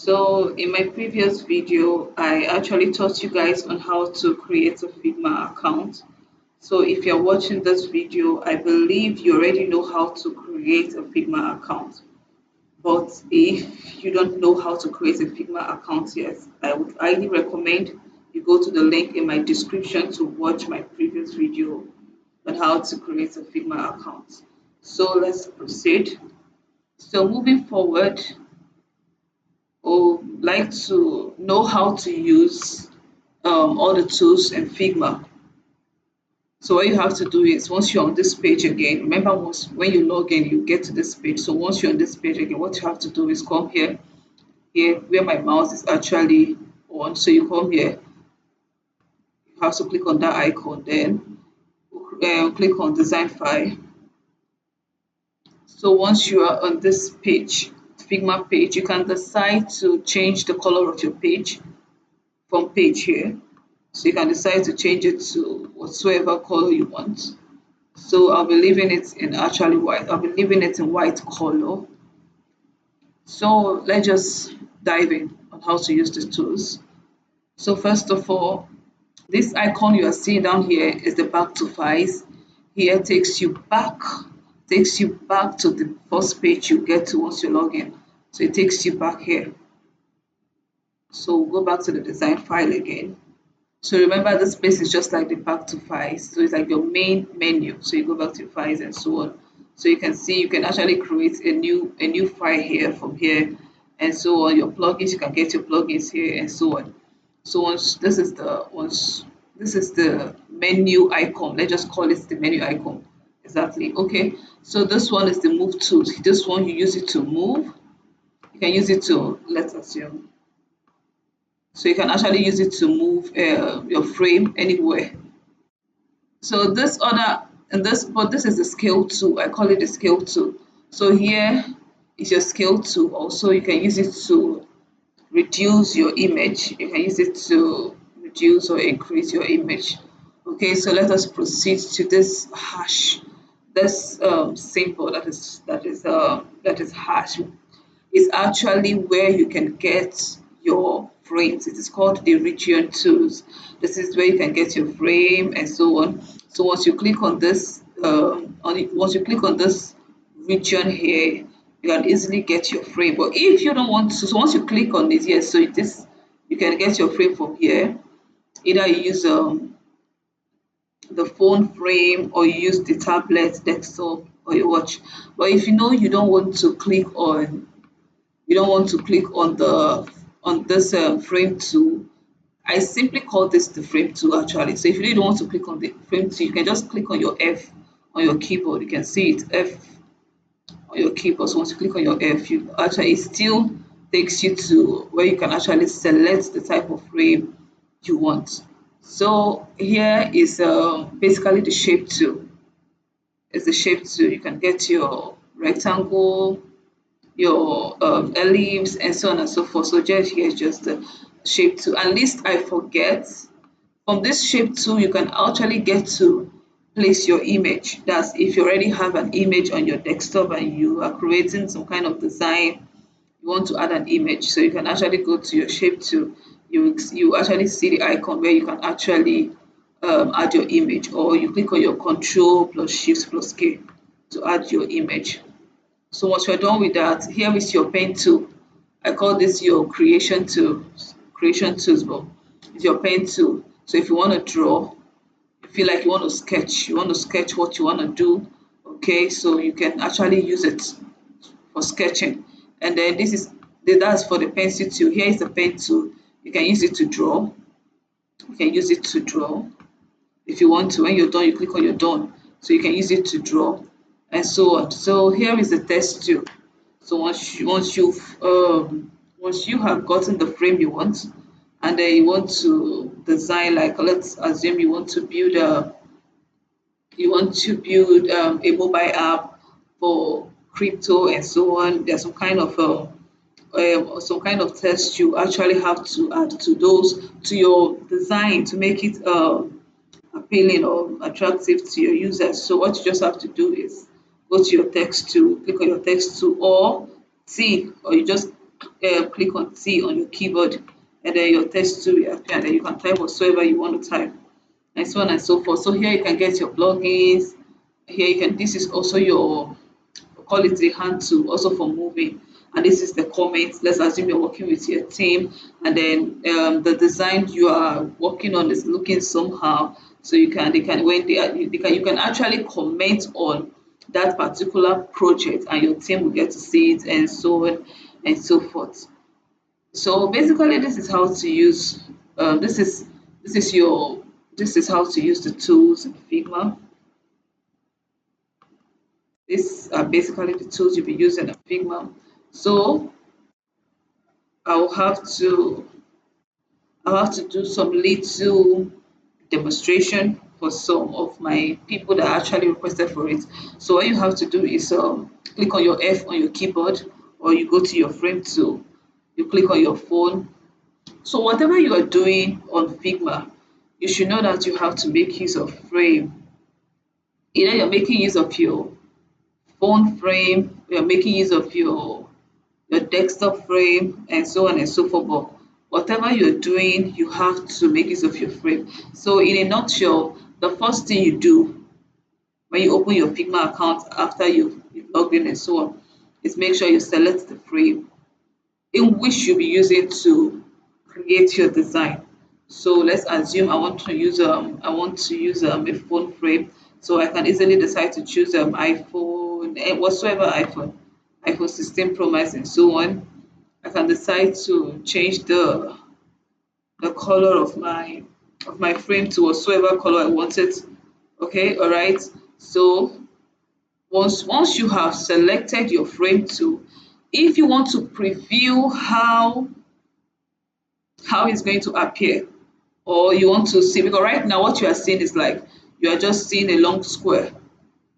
So in my previous video, I actually taught you guys on how to create a Figma account. So if you're watching this video, I believe you already know how to create a Figma account. But if you don't know how to create a Figma account yet, I would highly recommend you go to the link in my description to watch my previous video on how to create a Figma account. So let's proceed. So moving forward, or like to know how to use all the tools in Figma. So what you have to do is once you're on this page again, remember once when you log in, you get to this page. So once you're on this page again, what you have to do is come here where my mouse is actually on. So you come here, you have to click on that icon, then click on design file. So once you are on this page, Figma page, you can decide to change the color of your page from page here. So you can decide to change it to whatsoever color you want. So I'll be leaving it in actually white. I'll be leaving it in white color. So let's just dive in on how to use the tools. So first of all, this icon you are seeing down here is the back to files. Here takes you back to the first page you get to once you log in. So it takes you back here. So we'll go back to the design file again. So remember this place is just like the back to files. So it's like your main menu. So you go back to files and so on. So you can see you can actually create a new file here from here and so on. Your plugins, you can get your plugins here and so on. So once this is the menu icon. Let's just call it the menu icon. Exactly. Okay. So this one is the move tool. This one you use it to move. You can use it to, let's assume, so you can actually use it to move your frame anywhere. So this other and this, but this is the scale tool. I call it the scale tool. So here is your scale tool. Also, you can use it to reduce your image. You can use it to reduce or increase your image. Okay, so let us proceed to this hash. This symbol that is hash is actually where you can get your frames. It is called the region tools. This is where you can get your frame and so on. So once you click on this, once you click on this region here, you can easily get your frame. But if you don't want to, so once you click on it, yes, so it is you can get your frame from here. Either you use the phone frame or you use the tablet, desktop, or your watch. But if you know you don't want to click on the on this frame tool, I simply call this the frame tool actually. So if you really don't want to click on the frame tool, you can just click on your F on your keyboard. You can see it F on your keyboard. So once you click on your F, you actually, it still takes you to where you can actually select the type of frame you want. So here is basically the shape tool. It's the shape tool. You can get your rectangle, your ellipse, and so on and so forth. So just here is just the shape tool. And least I forget, from this shape tool, you can actually get to place your image. That's if you already have an image on your desktop and you are creating some kind of design, you want to add an image. So you can actually go to your shape tool. You actually see the icon where you can actually add your image, or you click on your Control plus Shift plus K to add your image. So once you're done with that, here is your pen tool. I call this your creation tool, creation tools, but it's your pen tool. So if you want to draw, you feel like you want to sketch what you want to do, okay, so you can actually use it for sketching. And then that's for the pencil tool. Here is the pen tool. You can use it to draw. You can use it to draw. If you want to, when you're done, you click on your done. So you can use it to draw and so on. So here is the text tool. So once you have gotten the frame you want, and then you want to design, like let's assume you want to build a mobile app for crypto and so on. There's some kind of text you actually have to add to those to your design to make it appealing or attractive to your users. So what you just have to do is go to your text tool, click on your text tool, or you just click on T on your keyboard, and then your text tool will appear, and then you can type whatsoever you want to type, and so on and so forth. So here you can get your plugins. Here you can. This is also your, call it the hand tool, also for moving. And this is the comments. Let's assume you're working with your team, and then the design you are working on is looking somehow. So you can, they can, when they, are, you can actually comment on that particular project, and your team will get to see it, and so on and so forth. So basically, this is how to use. This is your, this is how to use the tools in Figma. These are basically the tools you'll be using in Figma. So I'll have to I'll have to do some little demonstration for some of my people that actually requested for it. So what you have to do is click on your F on your keyboard, or you go to your frame tool. You click on your phone. So whatever you are doing on Figma, you should know that you have to make use of frame. Either you're making use of your phone frame, you're making use of your desktop frame, and so on and so forth. But whatever you're doing, you have to make use of your frame. So in a nutshell, the first thing you do when you open your Figma account after you've logged in and so on is make sure you select the frame in which you'll be using to create your design. So let's assume I want to use a phone frame. So I can easily decide to choose iPhone, whatsoever iPhone 16 Pro Max and so on. I can decide to change the color of my frame to whatsoever color I want it. Okay, all right. So once you have selected your frame tool, if you want to preview how it's going to appear, or you want to see, because right now what you are seeing is like you are just seeing a long square.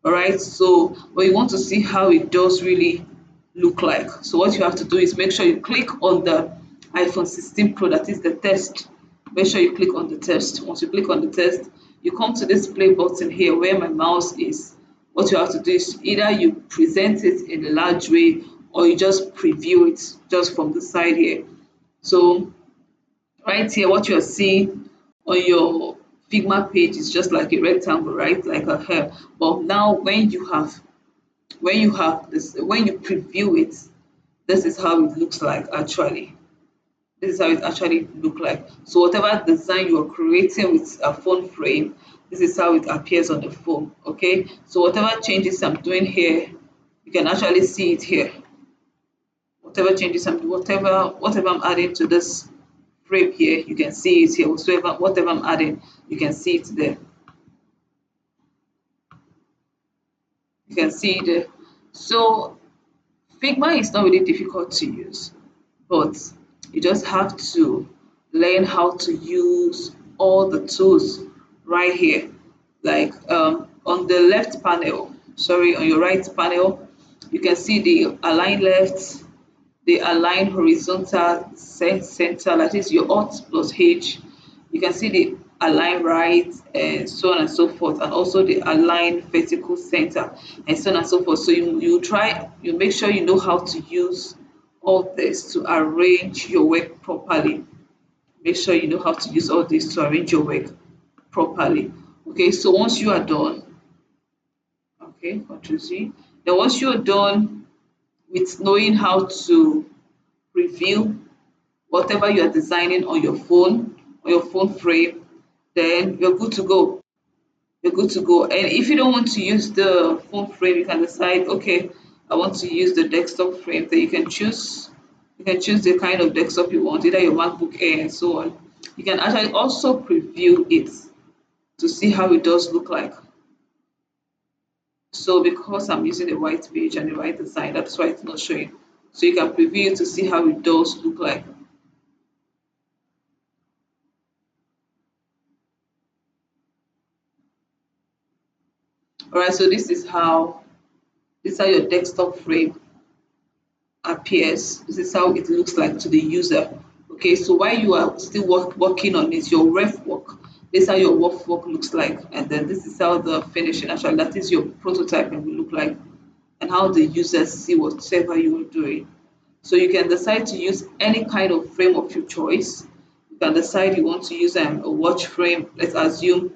All right, so but you want to see how it does really look like. So what you have to do is make sure you click on the iPhone 16 Pro, that is the test. Make sure you click on the test. Once you click on the test, you come to this play button here where my mouse is. What you have to do is either you present it in a large way, or you just preview it just from the side here. So right here, what you're seeing on your Figma page is just like a rectangle, right? Like a hair. But now when you preview it, this is how it looks like actually. This is how it actually look like. So whatever design you are creating with a phone frame, this is how it appears on the phone. Okay. So whatever changes I'm doing here, you can actually see it here. Whatever I'm adding to this frame here, you can see it here. Whatever I'm adding, you can see it there. You can see it there. So Figma is not really difficult to use, but you just have to learn how to use all the tools right here. Like on the left panel, sorry, on your right panel, you can see the align left, the align horizontal center, that is your Alt plus H. You can see the align right, and so on and so forth, and also the align vertical center, and so on and so forth. So you make sure you know how to use all this to arrange your work properly. Make sure you know how to use all this to arrange your work properly. Okay, so once you are done, okay, Control Z. Then once you're done with knowing how to review whatever you are designing on your phone frame, then you're good to go. You're good to go. And if you don't want to use the phone frame, you can decide, okay, I want to use the desktop frame. Then you can choose the kind of desktop you want, either your MacBook Air and so on. You can actually also preview it to see how it does look like. So because I'm using the white page and the white design, that's why it's not showing. So you can preview it to see how it does look like. All right, so this is how your desktop frame appears. This is how it looks like to the user. Okay, so while you are still working on it, your ref work, this is how your rough work looks like, and then this is how the finishing, actually that is your prototyping will look like, and how the users see whatever you are doing. So you can decide to use any kind of frame of your choice. You can decide you want to use a watch frame. Let's assume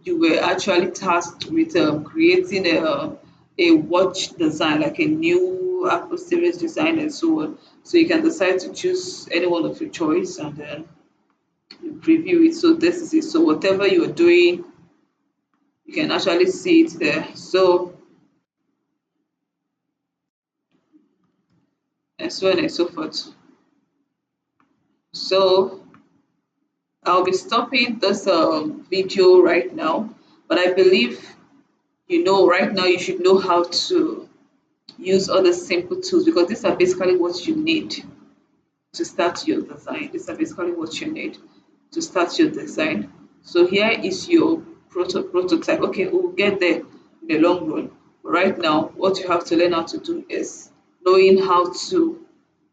you were actually tasked with creating a watch design, like a new Apple series design and so on. So you can decide to choose any one of your choice and then you preview it. So this is it. So whatever you're doing, you can actually see it there. So and so on and so forth. So I'll be stopping this video right now, but I believe right now you should know how to use other simple tools because these are basically what you need to start your design. These are basically what you need to start your design. So here is your prototype. Okay, we'll get there in the long run. But right now, what you have to learn how to do is knowing how to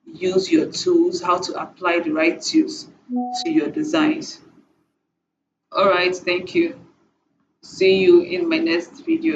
use your tools, how to apply the right tools to your designs. All right, thank you. See you in my next video.